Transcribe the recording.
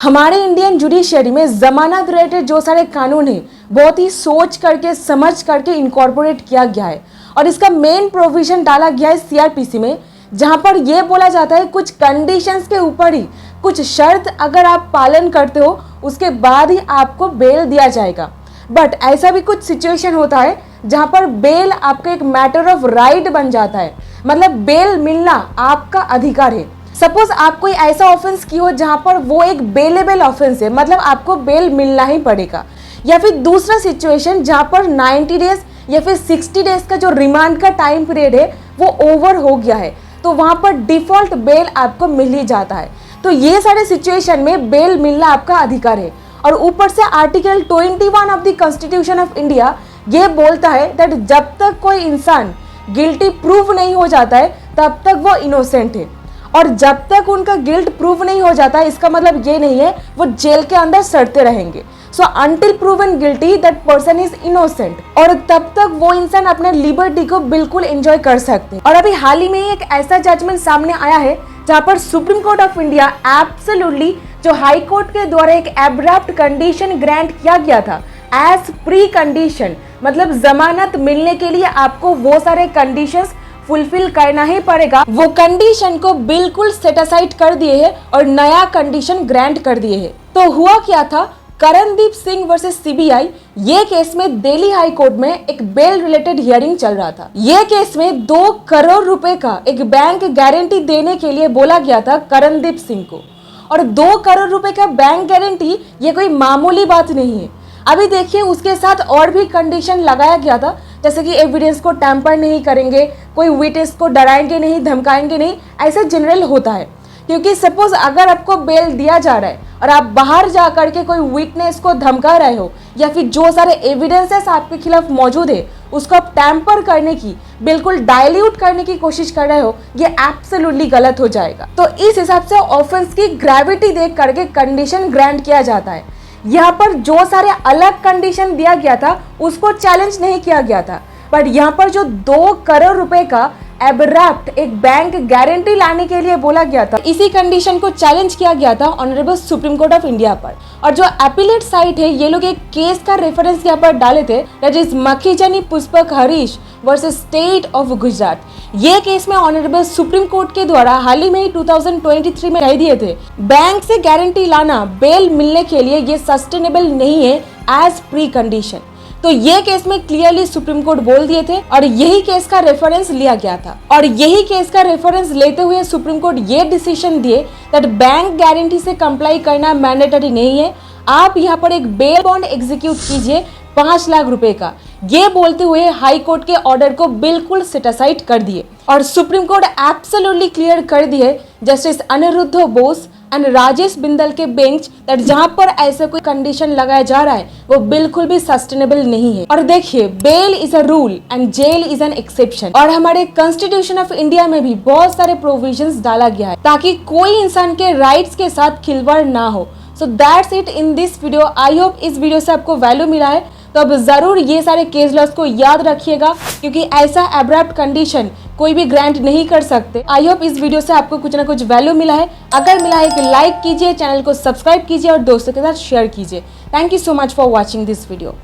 हमारे Indian judiciary में जमानत रिलेटेड जो सारे कानून हैं बहुत ही सोच करके समझ करके इनकॉर्पोरेट किया गया है और इसका मेन प्रोविजन डाला गया है सीआरपीसी में, जहां पर यह बोला जाता है कुछ कंडीशंस के ऊपर ही, कुछ शर्त अगर आप पालन करते हो उसके बाद ही आपको बेल दिया जाएगा। बट ऐसा भी कुछ सिचुएशन होता है जहां पर बेल आपका एक मैटर ऑफ राइट बन जाता है, मतलब बेल मिलना आपका अधिकार है। सपोज आप कोई ऐसा ऑफेंस की हो जहां पर वो एक बेलेबल ऑफेंस है, मतलब आपको बेल मिलना ही पड़ेगा। या फिर दूसरा सिचुएशन जहां पर 90 डेज या फिर 60 डेज का जो रिमांड का टाइम पीरियड है वो ओवर हो गया है, तो वहां पर डिफॉल्ट बेल आपको मिल ही जाता है। तो ये सारे सिचुएशन में बेल मिलना आपका अधिकार है। और ऊपर से article 21 of the constitution of India ये बोलता है दैट जब तक कोई इंसान गिल्टी प्रूव नहीं हो जाता है तब तक वो इनोसेंट है, और जब तक उनका गिल्ट प्रूव नहीं हो जाता इसका मतलब ये नहीं है वो जेल के अंदर सड़ते रहेंगे। So until proven guilty that person is innocent, और तब तक वो इंसान अपने लिबर्टी को बिल्कुल एंजॉय कर सकते हैं। और अभी हाल ही में एक ऐसा जजमेंट सामने आया है जहां पर supreme court of India absolutely जो हाई कोर्ट के द्वारा एक एब्रप्ट कंडीशन ग्रांट किया गया था एज प्री कंडीशन, मतलब जमानत मिलने के लिए आपको वो सारे कंडीशंस फुलफिल करना ही पड़ेगा, वो कंडीशन को बिल्कुल सेट असाइड कर दिए है और नया कंडीशन ग्रांट कर दिए है। तो हुआ क्या था, करणदीप सिंह वर्सेस सीबीआई, ये केस में दिल्ली हाई कोर्ट में एक बेल रिलेटेड हियरिंग चल रहा था। ये केस में 2 करोड़ रुपए का एक बैंक गारंटी देने के लिए बोला गया था करणदीप सिंह को, और 2 करोड़ रुपए का बैंक गारंटी ये कोई मामूली बात नहीं है। अभी देखिए उसके साथ और भी कंडीशन लगाया गया था, जैसे कि एविडेंस को टैंपर नहीं करेंगे, कोई विटनेस को डराएंगे नहीं, धमकाएंगे नहीं, ऐसा जनरल होता है। क्योंकि सपोज अगर आपको बेल दिया जा रहा है और आप बाहर जा करके कोई विटनेस को धमका रहे हो या फिर जो सारे एविडेंसेस आपके खिलाफ मौजूद है उसको आप टैंपर करने की, बिल्कुल डाइल्यूट करने की कोशिश कर रहे हो, ये एब्सोल्युटली गलत हो जाएगा। तो इस हिसाब से ऑफेंस की ग्रेविटी देख करके कंडीशन ग्रांट किया जाता है। यहाँ पर जो सारे अलग कंडीशन दिया गया था उसको चैलेंज नहीं किया गया था, बट यहाँ पर जो 2 करोड़ रुपए का एब्रप्ट एक बैंक गारंटी लाने के लिए बोला गया था, इसी कंडीशन को चैलेंज किया गया था honourable supreme court of India पर। और जो अपीलेट साइट है ये लोग एक केस का रेफरेंस यहाँ पर डाले थे, that is Makhijani Pushpak Harish versus state of Gujarat. ये केस में ऑनरेबल सुप्रीम कोर्ट के द्वारा हाल ही में 2023 में राय दिए थे, बैंक से गारंटी लाना बेल मिलने के लिए ये सस्टेनेबल नहीं है एज प्री कंडीशन। तो ये केस में क्लियरली सुप्रीम कोर्ट बोल दिए थे और यही केस का रेफरेंस लिया गया था, और यही केस का रेफरेंस लेते हुए सुप्रीम कोर्ट ये डिसीजन दिए दैट बैंक गारंटी से कंप्लाई करना मैंडेटरी नहीं है, आप यहाँ पर एक बेल बॉन्ड एग्जीक्यूट कीजिए 5 लाख रुपए का, ये बोलते हुए हाई कोर्ट के ऑर्डर को बिल्कुल सेट असाइड कर दिए। और सुप्रीम कोर्ट एब्सोल्युटली क्लियर कर दिए जस्टिस अनिरुद्ध बोस एंड राजेश बिंदल के बेंच दैट जहां पर ऐसे कोई कंडीशन लगाया जा रहा है वो बिल्कुल भी सस्टेनेबल नहीं है। और देखिए, bail is a rule and jail is an exception, और हमारे कॉन्स्टिट्यूशन ऑफ इंडिया में भी बहुत सारे प्रोविजंस डाला गया है ताकि कोई इंसान के राइट्स के साथ खिलवाड़ ना हो। So that's it in this video. I hope इस वीडियो से आपको वैल्यू मिला है, तो अब जरूर ये सारे केस लॉस को याद रखिएगा, क्योंकि ऐसा एब्रप्ट कंडीशन कोई भी ग्रांट नहीं कर सकते। आई होप इस वीडियो से आपको कुछ ना कुछ वैल्यू मिला है। अगर मिला है कि लाइक कीजिए, चैनल को सब्सक्राइब कीजिए और दोस्तों के साथ शेयर कीजिए। Thank you so much for watching this video.